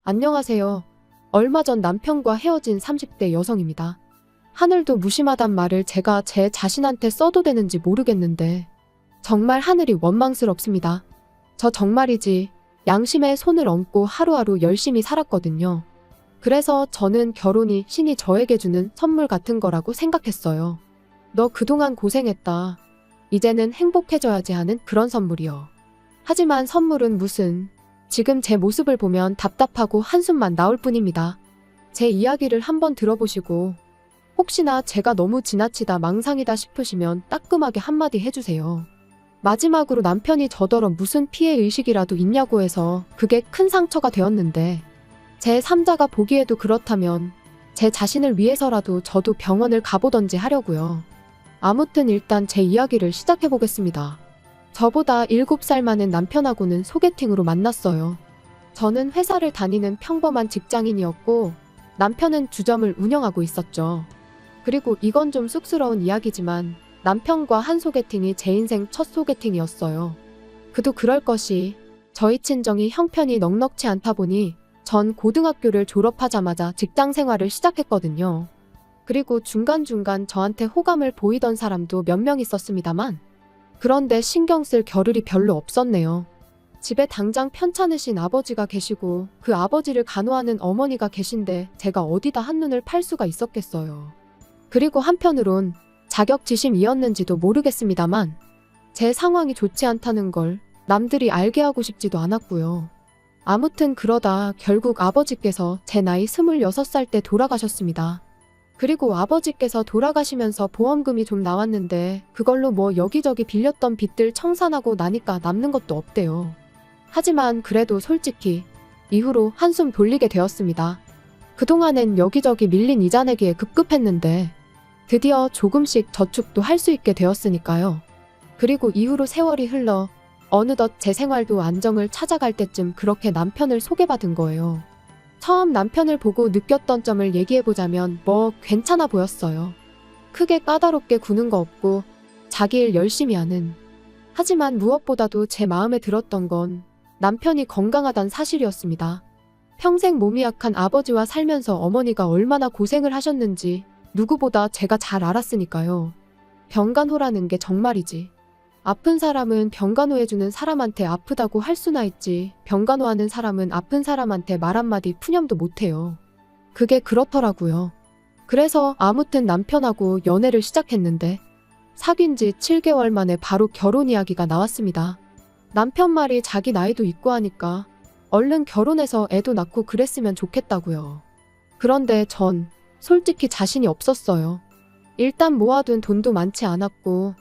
안녕하세요. 얼마 전 남편과 헤어진 30대 여성입니다. 하늘도 무심하단 말을 제가 제 자신한테 써도 되는지 모르겠는데 정말 하늘이 원망스럽습니다. 저 정말이지 양심에 손을 얹고 하루하루 열심히 살았거든요. 그래서 저는 결혼이 신이 저에게 주는 선물 같은 거라고 생각했어요. 너 그동안 고생했다. 이제는 행복해져야지 하는 그런 선물이요. 하지만 선물은 무슨, 지금 제 모습을 보면 답답하고 한숨만 나올 뿐입니다. 제 이야기를 한번 들어보시고 혹시나 제가 너무 지나치다 망상이다 싶으시면 따끔하게 한마디 해주세요. 마지막으로 남편이 저더러 무슨 피해의식이라도 있냐고 해서 그게 큰 상처가 되었는데 제 3자가 보기에도 그렇다면 제 자신을 위해서라도 저도 병원을 가보던지 하려고요. 아무튼 일단 제 이야기를 시작해보겠습니다. 저보다 7살 많은 남편하고는 소개팅으로 만났어요. 저는 회사를 다니는 평범한 직장인이었고 남편은 주점을 운영하고 있었죠. 그리고 이건 좀 쑥스러운 이야기지만 남편과 한 소개팅이 제 인생 첫 소개팅이었어요. 그도 그럴 것이 저희 친정이 형편이 넉넉치 않다 보니 전 고등학교를 졸업하자마자 직장 생활을 시작했거든요. 그리고 중간중간 저한테 호감을 보이던 사람도 몇 명 있었습니다만 그런데 신경 쓸 겨를이 별로 없었네요. 집에 당장 편찮으신 아버지가 계시고 그 아버지를 간호하는 어머니가 계신데 제가 어디다 한눈을 팔 수가 있었겠어요. 그리고 한편으론 자격지심이었는지도 모르겠습니다만 제 상황이 좋지 않다는 걸 남들이 알게 하고 싶지도 않았고요. 아무튼 그러다 결국 아버지께서 제 나이 26살 때 돌아가셨습니다. 그리고 아버지께서 돌아가시면서 보험금이 좀 나왔는데 그걸로 뭐 여기저기 빌렸던 빚들 청산하고 나니까 남는 것도 없대요. 하지만 그래도 솔직히 이후로 한숨 돌리게 되었습니다. 그동안엔 여기저기 밀린 이자 내기에 급급했는데 드디어 조금씩 저축도 할 수 있게 되었으니까요. 그리고 이후로 세월이 흘러 어느덧 제 생활도 안정을 찾아갈 때쯤 그렇게 남편을 소개받은 거예요. 처음 남편을 보고 느꼈던 점을 얘기해보자면 뭐 괜찮아 보였어요. 크게 까다롭게 구는 거 없고 자기 일 열심히 하는. 하지만 무엇보다도 제 마음에 들었던 건 남편이 건강하단 사실이었습니다. 평생 몸이 약한 아버지와 살면서 어머니가 얼마나 고생을 하셨는지 누구보다 제가 잘 알았으니까요. 병간호라는 게 정말이지. 아픈 사람은 병간호해주는 사람한테 아프다고 할 수나 있지 병간호하는 사람은 아픈 사람한테 말 한마디 푸념도 못해요. 그게 그렇더라고요. 그래서 아무튼 남편하고 연애를 시작했는데 사귄 지 7개월 만에 바로 결혼 이야기가 나왔습니다. 남편 말이 자기 나이도 있고 하니까 얼른 결혼해서 애도 낳고 그랬으면 좋겠다고요. 그런데 전 솔직히 자신이 없었어요. 일단 모아둔 돈도 많지 않았고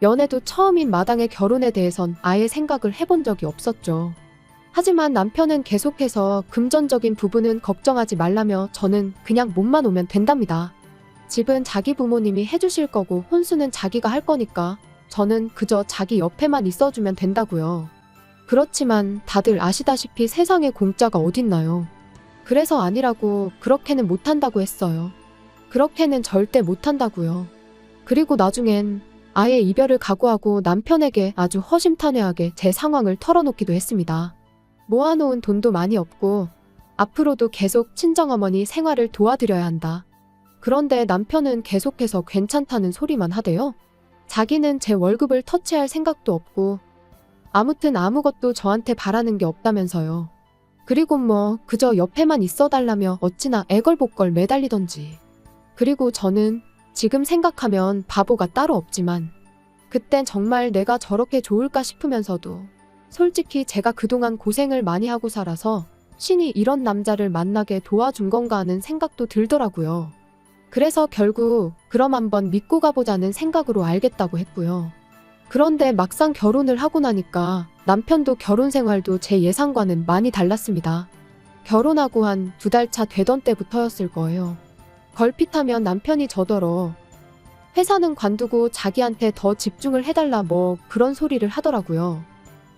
연애도 처음인 마당에 결혼에 대해선 아예 생각을 해본 적이 없었죠. 하지만 남편은 계속해서 금전적인 부분은 걱정하지 말라며 저는 그냥 몸만 오면 된답니다. 집은 자기 부모님이 해주실 거고 혼수는 자기가 할 거니까 저는 그저 자기 옆에만 있어주면 된다고요. 그렇지만 다들 아시다시피 세상에 공짜가 어딨나요. 그래서 아니라고 그렇게는 못한다고 했어요. 그렇게는 절대 못한다고요. 그리고 나중엔 아예 이별을 각오하고 남편에게 아주 허심탄회하게 제 상황을 털어놓기도 했습니다. 모아놓은 돈도 많이 없고 앞으로도 계속 친정어머니 생활을 도와드려야 한다. 그런데 남편은 계속해서 괜찮다는 소리만 하대요. 자기는 제 월급을 터치할 생각도 없고 아무튼 아무것도 저한테 바라는 게 없다면서요. 그리고 뭐 그저 옆에만 있어달라며 어찌나 애걸복걸 매달리던지. 그리고 저는 지금 생각하면 바보가 따로 없지만 그땐 정말 내가 저렇게 좋을까 싶으면서도 솔직히 제가 그동안 고생을 많이 하고 살아서 신이 이런 남자를 만나게 도와준 건가 하는 생각도 들더라고요. 그래서 결국 그럼 한번 믿고 가보자는 생각으로 알겠다고 했고요. 그런데 막상 결혼을 하고 나니까 남편도 결혼 생활도 제 예상과는 많이 달랐습니다. 결혼하고 한 2달 차 되던 때부터였을 거예요. 걸핏하면 남편이 저더러 회사는 관두고 자기한테 더 집중을 해달라 뭐 그런 소리를 하더라고요.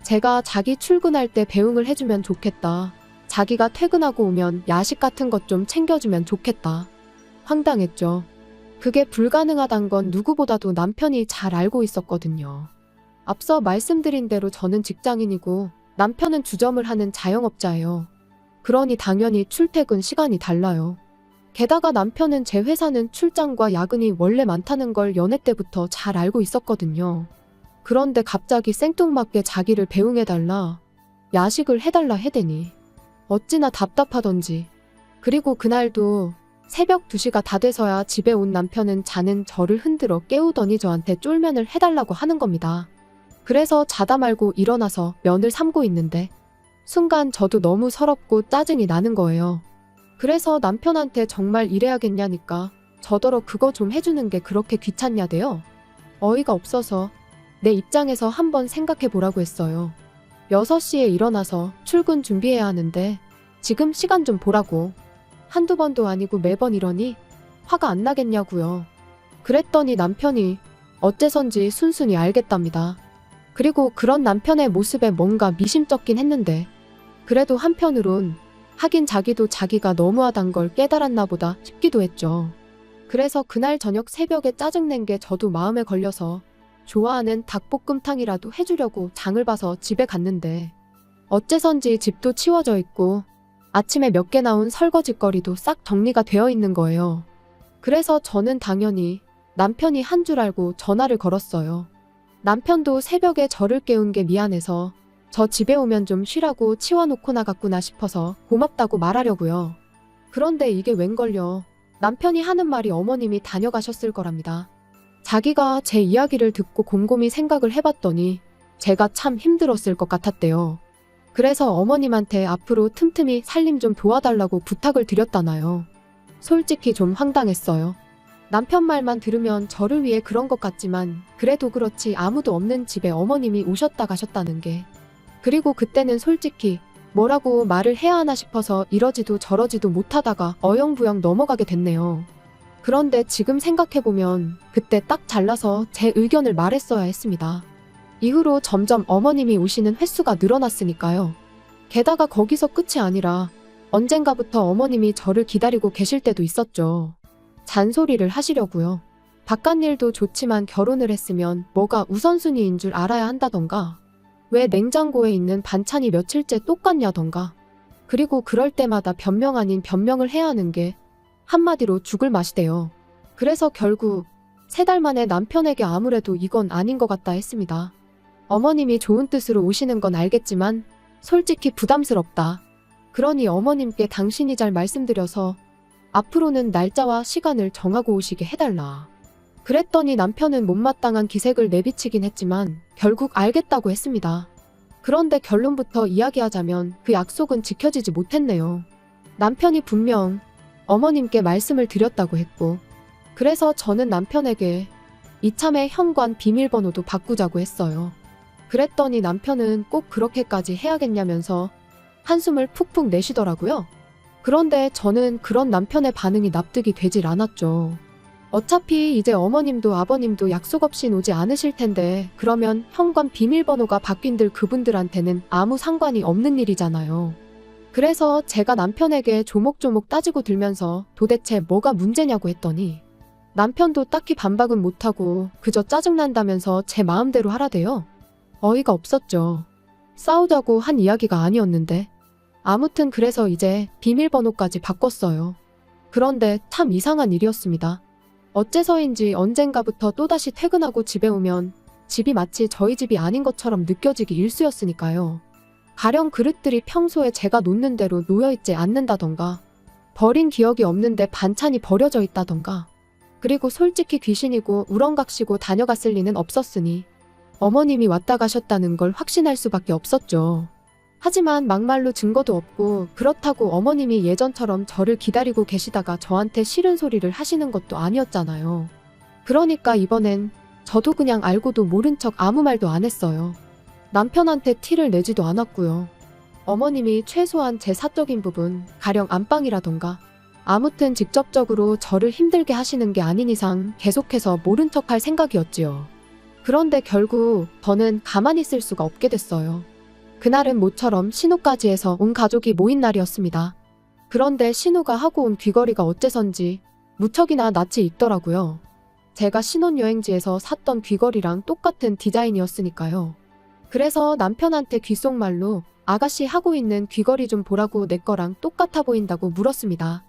제가 자기 출근할 때 배웅을 해주면 좋겠다. 자기가 퇴근하고 오면 야식 같은 것 좀 챙겨주면 좋겠다. 황당했죠. 그게 불가능하단 건 누구보다도 남편이 잘 알고 있었거든요. 앞서 말씀드린 대로 저는 직장인이고 남편은 주점을 하는 자영업자예요. 그러니 당연히 출퇴근 시간이 달라요. 게다가 남편은 제 회사는 출장과 야근이 원래 많다는 걸 연애 때부터 잘 알고 있었거든요. 그런데 갑자기 생뚱맞게 자기를 배웅해달라, 야식을 해달라 해대니 어찌나 답답하던지. 그리고 그날도 새벽 2시가 다 돼서야 집에 온 남편은 자는 저를 흔들어 깨우더니 저한테 쫄면을 해달라고 하는 겁니다. 그래서 자다 말고 일어나서 면을 삶고 있는데 순간 저도 너무 서럽고 짜증이 나는 거예요. 그래서 남편한테 정말 이래야겠냐니까 저더러 그거 좀 해주는 게 그렇게 귀찮냐대요. 어이가 없어서 내 입장에서 한번 생각해 보라고 했어요. 6시에 일어나서 출근 준비해야 하는데 지금 시간 좀 보라고. 한두 번도 아니고 매번 이러니 화가 안 나겠냐고요. 그랬더니 남편이 어째선지 순순히 알겠답니다. 그리고 그런 남편의 모습에 뭔가 미심쩍긴 했는데 그래도 한편으론 하긴 자기도 자기가 너무하단 걸 깨달았나 보다 싶기도 했죠. 그래서 그날 저녁 새벽에 짜증낸 게 저도 마음에 걸려서 좋아하는 닭볶음탕이라도 해주려고 장을 봐서 집에 갔는데 어째선지 집도 치워져 있고 아침에 몇 개 나온 설거지거리도 싹 정리가 되어 있는 거예요. 그래서 저는 당연히 남편이 한 줄 알고 전화를 걸었어요. 남편도 새벽에 저를 깨운 게 미안해서 저 집에 오면 좀 쉬라고 치워놓고 나갔구나 싶어서 고맙다고 말하려고요. 그런데 이게 웬걸요. 남편이 하는 말이 어머님이 다녀가셨을 거랍니다. 자기가 제 이야기를 듣고 곰곰이 생각을 해봤더니 제가 참 힘들었을 것 같았대요. 그래서 어머님한테 앞으로 틈틈이 살림 좀 도와달라고 부탁을 드렸다나요. 솔직히 좀 황당했어요. 남편 말만 들으면 저를 위해 그런 것 같지만 그래도 그렇지 아무도 없는 집에 어머님이 오셨다 가셨다는 게. 그리고 그때는 솔직히 뭐라고 말을 해야 하나 싶어서 이러지도 저러지도 못하다가 어영부영 넘어가게 됐네요. 그런데 지금 생각해보면 그때 딱 잘라서 제 의견을 말했어야 했습니다. 이후로 점점 어머님이 오시는 횟수가 늘어났으니까요. 게다가 거기서 끝이 아니라 언젠가부터 어머님이 저를 기다리고 계실 때도 있었죠. 잔소리를 하시려고요. 바깥일도 좋지만 결혼을 했으면 뭐가 우선순위인 줄 알아야 한다던가, 왜 냉장고에 있는 반찬이 며칠째 똑같냐던가, 그리고 그럴 때마다 변명 아닌 변명을 해야 하는 게 한마디로 죽을 맛이대요. 그래서 결국 3달 만에 남편에게 아무래도 이건 아닌 것 같다 했습니다. 어머님이 좋은 뜻으로 오시는 건 알겠지만 솔직히 부담스럽다. 그러니 어머님께 당신이 잘 말씀드려서 앞으로는 날짜와 시간을 정하고 오시게 해달라. 그랬더니 남편은 못마땅한 기색을 내비치긴 했지만 결국 알겠다고 했습니다. 그런데 결론부터 이야기하자면 그 약속은 지켜지지 못했네요. 남편이 분명 어머님께 말씀을 드렸다고 했고, 그래서 저는 남편에게 이참에 현관 비밀번호도 바꾸자고 했어요. 그랬더니 남편은 꼭 그렇게까지 해야겠냐면서 한숨을 푹푹 내쉬더라고요. 그런데 저는 그런 남편의 반응이 납득이 되질 않았죠. 어차피 이제 어머님도 아버님도 약속 없이 오지 않으실 텐데 그러면 현관 비밀번호가 바뀐들 그분들한테는 아무 상관이 없는 일이잖아요. 그래서 제가 남편에게 조목조목 따지고 들면서 도대체 뭐가 문제냐고 했더니 남편도 딱히 반박은 못하고 그저 짜증난다면서 제 마음대로 하라대요. 어이가 없었죠. 싸우자고 한 이야기가 아니었는데. 아무튼 그래서 이제 비밀번호까지 바꿨어요. 그런데 참 이상한 일이었습니다. 어째서인지 언젠가부터 또다시 퇴근하고 집에 오면 집이 마치 저희 집이 아닌 것처럼 느껴지기 일쑤였으니까요. 가령 그릇들이 평소에 제가 놓는 대로 놓여있지 않는다던가, 버린 기억이 없는데 반찬이 버려져 있다던가, 그리고 솔직히 귀신이고 우렁각시고 다녀갔을 리는 없었으니 어머님이 왔다 가셨다는 걸 확신할 수밖에 없었죠. 하지만 막말로 증거도 없고 그렇다고 어머님이 예전처럼 저를 기다리고 계시다가 저한테 싫은 소리를 하시는 것도 아니었잖아요. 그러니까 이번엔 저도 그냥 알고도 모른 척 아무 말도 안 했어요. 남편한테 티를 내지도 않았고요. 어머님이 최소한 제 사적인 부분, 가령 안방이라던가 아무튼 직접적으로 저를 힘들게 하시는 게 아닌 이상 계속해서 모른 척할 생각이었지요. 그런데 결국 저는 가만히 있을 수가 없게 됐어요. 그날은 모처럼 신우까지 해서 온 가족이 모인 날이었습니다. 그런데 신우가 하고 온 귀걸이가 어째선지 무척이나 낯이 익더라고요. 제가 신혼여행지에서 샀던 귀걸이랑 똑같은 디자인이었으니까요. 그래서 남편한테 귓속말로 아가씨 하고 있는 귀걸이 좀 보라고 내 거랑 똑같아 보인다고 물었습니다.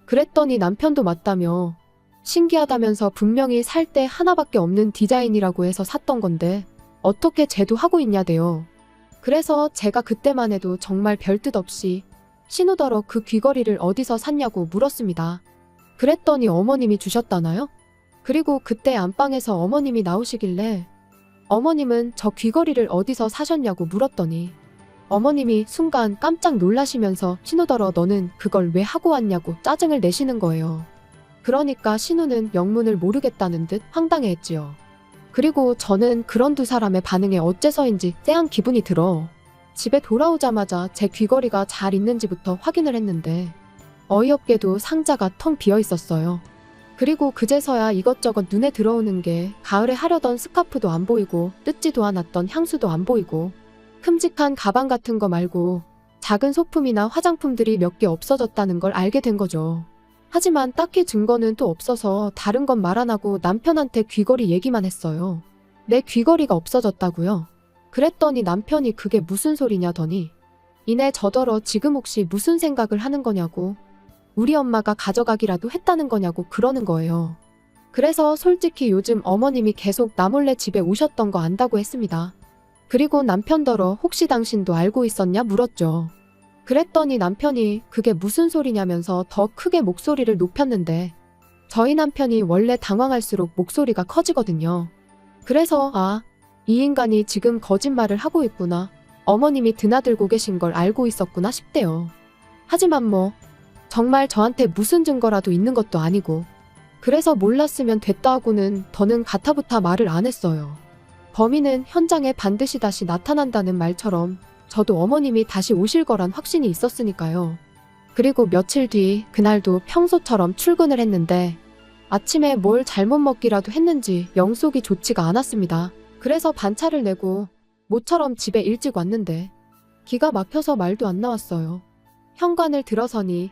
그랬더니 남편도 맞다며 신기하다면서 분명히 살 때 하나밖에 없는 디자인이라고 해서 샀던 건데 어떻게 쟤도 하고 있냐대요. 그래서 제가 그때만 해도 정말 별뜻 없이 신우더러 그 귀걸이를 어디서 샀냐고 물었습니다. 그랬더니 어머님이 주셨다나요? 그리고 그때 안방에서 어머님이 나오시길래 어머님은 저 귀걸이를 어디서 사셨냐고 물었더니 어머님이 순간 깜짝 놀라시면서 신우더러 너는 그걸 왜 하고 왔냐고 짜증을 내시는 거예요. 그러니까 신우는 영문을 모르겠다는 듯 황당해했지요. 그리고 저는 그런 두 사람의 반응에 어째서인지 쎄한 기분이 들어 집에 돌아오자마자 제 귀걸이가 잘 있는지부터 확인을 했는데 어이없게도 상자가 텅 비어 있었어요. 그리고 그제서야 이것저것 눈에 들어오는 게 가을에 하려던 스카프도 안 보이고 뜯지도 않았던 향수도 안 보이고 큼직한 가방 같은 거 말고 작은 소품이나 화장품들이 몇 개 없어졌다는 걸 알게 된 거죠. 하지만 딱히 증거는 또 없어서 다른 건 말 안 하고 남편한테 귀걸이 얘기만 했어요. 내 귀걸이가 없어졌다고요? 그랬더니 남편이 그게 무슨 소리냐더니 이내 저더러 지금 혹시 무슨 생각을 하는 거냐고 우리 엄마가 가져가기라도 했다는 거냐고 그러는 거예요. 그래서 솔직히 요즘 어머님이 계속 나 몰래 집에 오셨던 거 안다고 했습니다. 그리고 남편더러 혹시 당신도 알고 있었냐 물었죠. 그랬더니 남편이 그게 무슨 소리냐면서 더 크게 목소리를 높였는데 저희 남편이 원래 당황할수록 목소리가 커지거든요. 그래서 이 인간이 지금 거짓말을 하고 있구나. 어머님이 드나들고 계신 걸 알고 있었구나 싶대요. 하지만 정말 저한테 무슨 증거라도 있는 것도 아니고 그래서 몰랐으면 됐다 하고는 더는 가타부타 말을 안 했어요. 범인은 현장에 반드시 다시 나타난다는 말처럼 저도 어머님이 다시 오실 거란 확신이 있었으니까요. 그리고 며칠 뒤 그날도 평소처럼 출근을 했는데 아침에 뭘 잘못 먹기라도 했는지 영속이 좋지가 않았습니다. 그래서 반차를 내고 모처럼 집에 일찍 왔는데 기가 막혀서 말도 안 나왔어요. 현관을 들어서니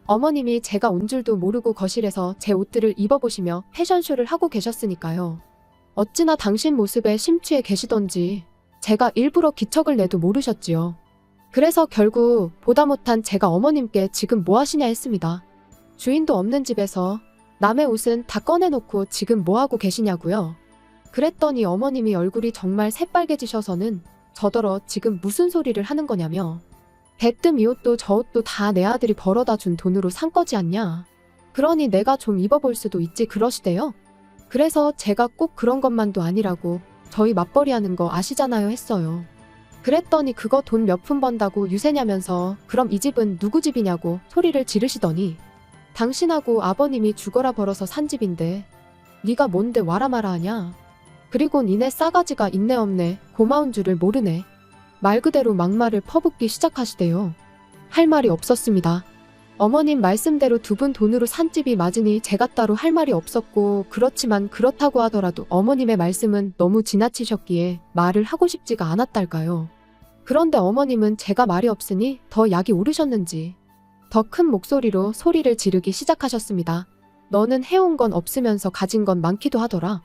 어머님이 제가 온 줄도 모르고 거실에서 제 옷들을 입어보시며 패션쇼를 하고 계셨으니까요. 어찌나 당신 모습에 심취해 계시던지 제가 일부러 기척을 내도 모르셨지요. 그래서 결국 보다 못한 제가 어머님께 지금 뭐 하시냐 했습니다. 주인도 없는 집에서 남의 옷은 다 꺼내놓고 지금 뭐 하고 계시냐고요. 그랬더니 어머님이 얼굴이 정말 새빨개지셔서는 저더러 지금 무슨 소리를 하는 거냐며 대뜸 이 옷도 저 옷도 다 내 아들이 벌어다 준 돈으로 산 거지 않냐. 그러니 내가 좀 입어볼 수도 있지 그러시대요. 그래서 제가 꼭 그런 것만도 아니라고 저희 맞벌이 하는 거 아시잖아요 했어요. 그랬더니 그거 돈 몇 푼 번다고 유세냐면서 그럼 이 집은 누구 집이냐고 소리를 지르시더니 당신하고 아버님이 죽어라 벌어서 산 집인데 네가 뭔데 와라 마라 하냐. 그리고 니네 싸가지가 있네 없네 고마운 줄을 모르네. 말 그대로 막말을 퍼붓기 시작하시대요. 할 말이 없었습니다. 어머님 말씀대로 두 분 돈으로 산 집이 맞으니 제가 따로 할 말이 없었고 그렇지만 그렇다고 하더라도 어머님의 말씀은 너무 지나치셨기에 말을 하고 싶지가 않았달까요. 그런데 어머님은 제가 말이 없으니 더 약이 오르셨는지 더 큰 목소리로 소리를 지르기 시작하셨습니다. 너는 해온 건 없으면서 가진 건 많기도 하더라.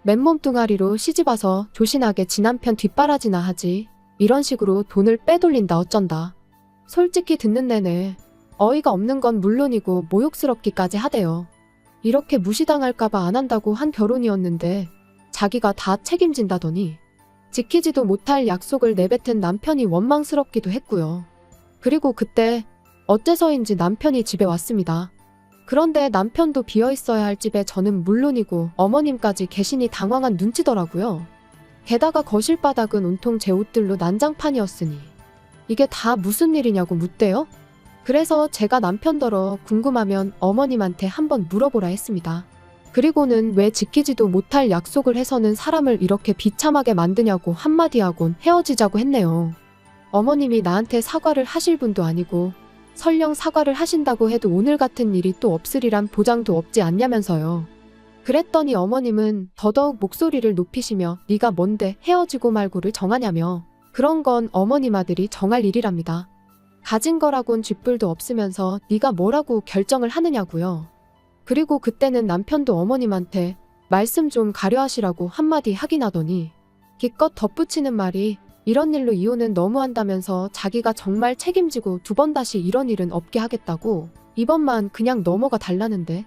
맨몸뚱아리로 시집와서 조신하게 지 남편 뒷바라지나 하지. 이런 식으로 돈을 빼돌린다 어쩐다. 솔직히 듣는 내내 어이가 없는 건 물론이고 모욕스럽기까지 하대요. 이렇게 무시당할까봐 안 한다고 한 결혼이었는데 자기가 다 책임진다더니 지키지도 못할 약속을 내뱉은 남편이 원망스럽기도 했고요. 그리고 그때 어째서인지 남편이 집에 왔습니다. 그런데 남편도 비어있어야 할 집에 저는 물론이고 어머님까지 계시니 당황한 눈치더라고요. 게다가 거실 바닥은 온통 제 옷들로 난장판이었으니 이게 다 무슨 일이냐고 묻대요. 그래서 제가 남편더러 궁금하면 어머님한테 한번 물어보라 했습니다. 그리고는 왜 지키지도 못할 약속을 해서는 사람을 이렇게 비참하게 만드냐고 한마디 하곤 헤어지자고 했네요. 어머님이 나한테 사과를 하실 분도 아니고 설령 사과를 하신다고 해도 오늘 같은 일이 또 없으리란 보장도 없지 않냐면서요. 그랬더니 어머님은 더더욱 목소리를 높이시며 네가 뭔데 헤어지고 말고를 정하냐며 그런 건 어머님 아들이 정할 일이랍니다. 가진 거라곤 쥐뿔도 없으면서 네가 뭐라고 결정을 하느냐고요. 그리고 그때는 남편도 어머님한테 말씀 좀 가려하시라고 한마디 하긴 하더니 기껏 덧붙이는 말이 이런 일로 이혼은 너무한다면서 자기가 정말 책임지고 두 번 다시 이런 일은 없게 하겠다고 이번만 그냥 넘어가 달라는데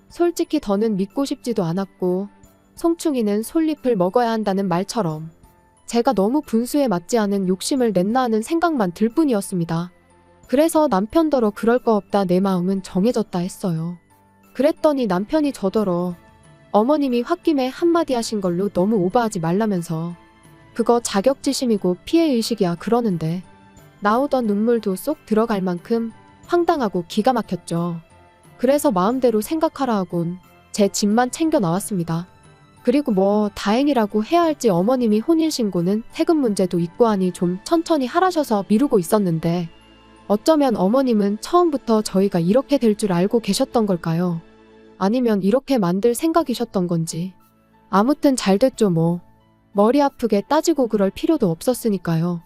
솔직히 더는 믿고 싶지도 않았고 송충이는 솔잎을 먹어야 한다는 말처럼 제가 너무 분수에 맞지 않은 욕심을 냈나 하는 생각만 들 뿐이었습니다. 그래서 남편더러 그럴 거 없다 내 마음은 정해졌다 했어요. 그랬더니 남편이 저더러 어머님이 홧김에 한마디 하신 걸로 너무 오버하지 말라면서 그거 자격지심이고 피해의식이야 그러는데 나오던 눈물도 쏙 들어갈 만큼 황당하고 기가 막혔죠. 그래서 마음대로 생각하라 하곤 제 집만 챙겨 나왔습니다. 그리고 뭐 다행이라고 해야 할지 어머님이 혼인신고는 세금 문제도 있고 하니 좀 천천히 하라셔서 미루고 있었는데 어쩌면 어머님은 처음부터 저희가 이렇게 될 줄 알고 계셨던 걸까요? 아니면 이렇게 만들 생각이셨던 건지. 아무튼 잘 됐죠 뭐. 머리 아프게 따지고 그럴 필요도 없었으니까요.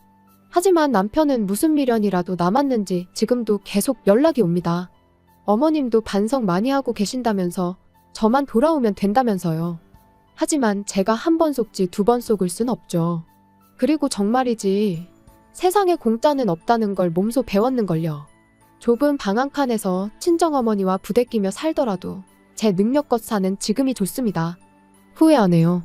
하지만 남편은 무슨 미련이라도 남았는지 지금도 계속 연락이 옵니다. 어머님도 반성 많이 하고 계신다면서 저만 돌아오면 된다면서요. 하지만 제가 한 번 속지 두 번 속을 순 없죠. 그리고 정말이지 세상에 공짜는 없다는 걸 몸소 배웠는걸요. 좁은 방 한 칸에서 친정어머니와 부대끼며 살더라도 제 능력껏 사는 지금이 좋습니다. 후회 안 해요.